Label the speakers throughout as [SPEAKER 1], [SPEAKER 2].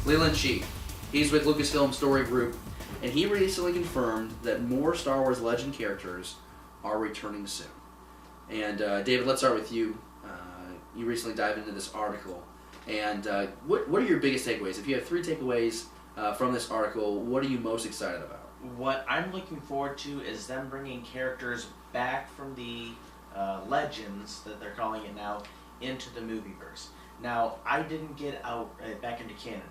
[SPEAKER 1] Leeland Chee. He's with Lucasfilm Story Group, and he recently confirmed that more Star Wars Legend characters are returning soon. And David, let's start with you. You recently dived into this article, and what are your biggest takeaways? If you have 3 takeaways from this article, what are you most excited about?
[SPEAKER 2] What I'm looking forward to is them bringing characters back from the Legends, that they're calling it now, into the movieverse. Now, I didn't get out back into canon.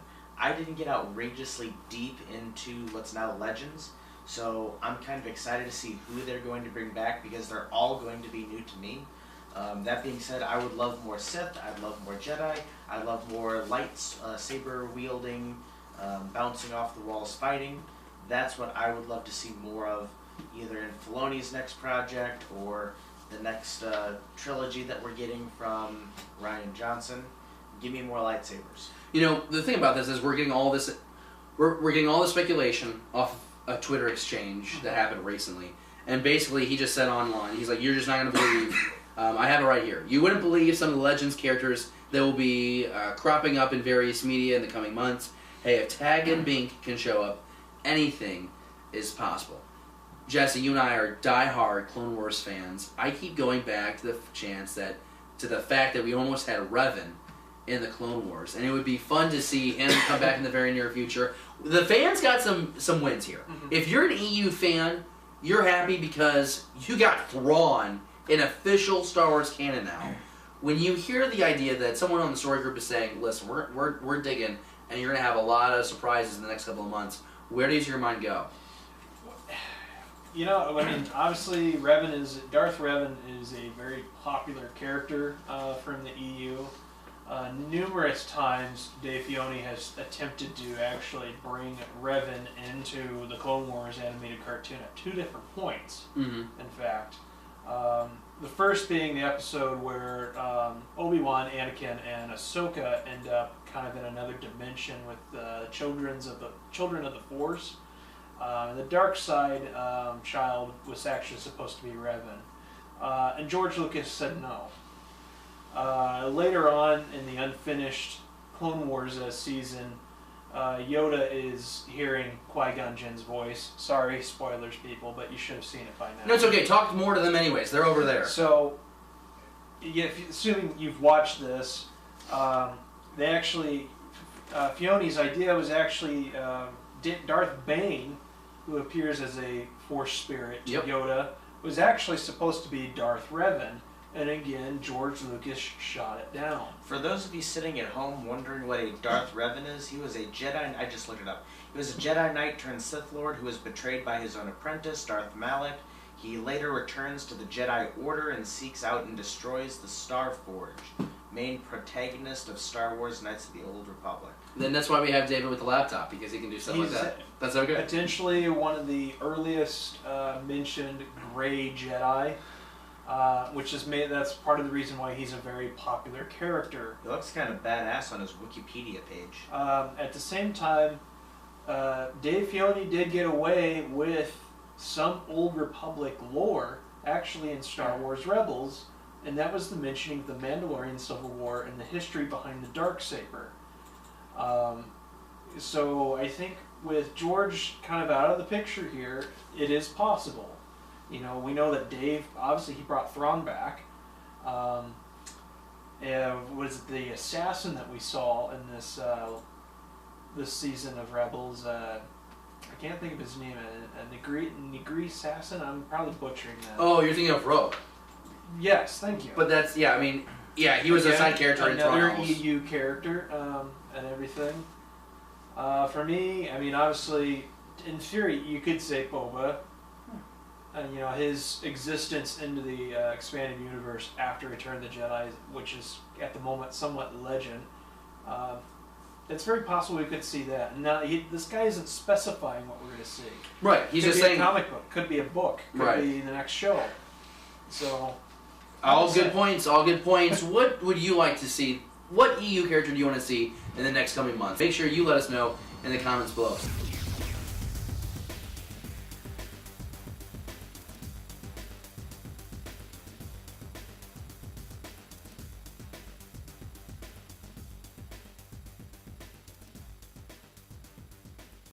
[SPEAKER 2] I didn't get outrageously deep into what's now Legends, so I'm kind of excited to see who they're going to bring back because they're all going to be new to me. That being said, I would love more Sith, I'd love more Jedi, I'd love more saber wielding, bouncing off the walls fighting. That's what I would love to see more of, either in Filoni's next project or the next trilogy that we're getting from Rian Johnson. Give me more lightsabers.
[SPEAKER 1] You know, the thing about this is we're getting all this, we're getting all this speculation off of a Twitter exchange that happened recently, and basically he just said online, he's like, "You're just not going to believe." I have it right here. You wouldn't believe some of the Legends characters that will be cropping up in various media in the coming months. Hey, if Tag and Bink can show up, anything is possible. Jesse, you and I are die-hard Clone Wars fans. I keep going back to the fact that we almost had Revan in the Clone Wars, and it would be fun to see him come back in the very near future. The fans got some wins here. If you're an EU fan, you're happy because you got Thrawn in official Star Wars canon now. When you hear the idea that someone on the story group is saying, "Listen, we're digging, and you're gonna have a lot of surprises in the next couple of months," where does your mind go?
[SPEAKER 3] You know, I mean, obviously, Darth Revan is a very popular character from the EU. Numerous times, Dave Filoni has attempted to actually bring Revan into the Clone Wars animated cartoon at 2 different points, in fact. The first being the episode where Obi-Wan, Anakin, and Ahsoka end up kind of in another dimension with the children of the Force. The dark side child was actually supposed to be Revan, and George Lucas said no. Later on in the unfinished Clone Wars season, Yoda is hearing Qui-Gon Jinn's voice. Sorry, spoilers, people, but you should have seen it by now.
[SPEAKER 1] No, it's okay. Talk more to them anyways. They're over there.
[SPEAKER 3] So, assuming you've watched this, they actually, Filoni's idea was actually Darth Bane, who appears as a Force spirit to Yoda, was actually supposed to be Darth Revan. And again, George Lucas shot it down.
[SPEAKER 2] For those of you sitting at home wondering what a Darth Revan is, he was a Jedi. I just looked it up. He was a Jedi Knight turned Sith Lord who was betrayed by his own apprentice, Darth Malak. He later returns to the Jedi Order and seeks out and destroys the Star Forge, main protagonist of Star Wars: Knights of the Old Republic.
[SPEAKER 1] Then that's why we have David with the laptop, because he can do stuff like that. That's okay.
[SPEAKER 3] Potentially one of the earliest mentioned Grey Jedi. Which is that's part of the reason why he's a very popular character.
[SPEAKER 2] He looks kind of badass on his Wikipedia page.
[SPEAKER 3] At the same time, Dave Filoni did get away with some Old Republic lore, actually in Star Wars Rebels, and that was the mentioning of the Mandalorian Civil War and the history behind the Darksaber. So I think with George kind of out of the picture here, it is possible. You know, we know that Dave, obviously he brought Thrawn back. Was it the assassin that we saw in this season of Rebels? I can't think of his name. A Negri assassin? I'm probably butchering that.
[SPEAKER 1] Oh, you're thinking of Rogue.
[SPEAKER 3] Yes, thank you.
[SPEAKER 1] But that's, I mean, he was a side character in Thrawn.
[SPEAKER 3] Another EU character and everything. For me, I mean, obviously, in theory, you could say Boba. And you know, his existence into the expanded universe after Return of the Jedi, which is at the moment somewhat legend, it's very possible we could see that. Now, this guy isn't specifying what we're going to see.
[SPEAKER 1] Right, he's just saying
[SPEAKER 3] a comic book, could be a book, could be the next show. So,
[SPEAKER 1] all good points. All good points. What would you like to see? What EU character do you want to see in the next coming months? Make sure you let us know in the comments below.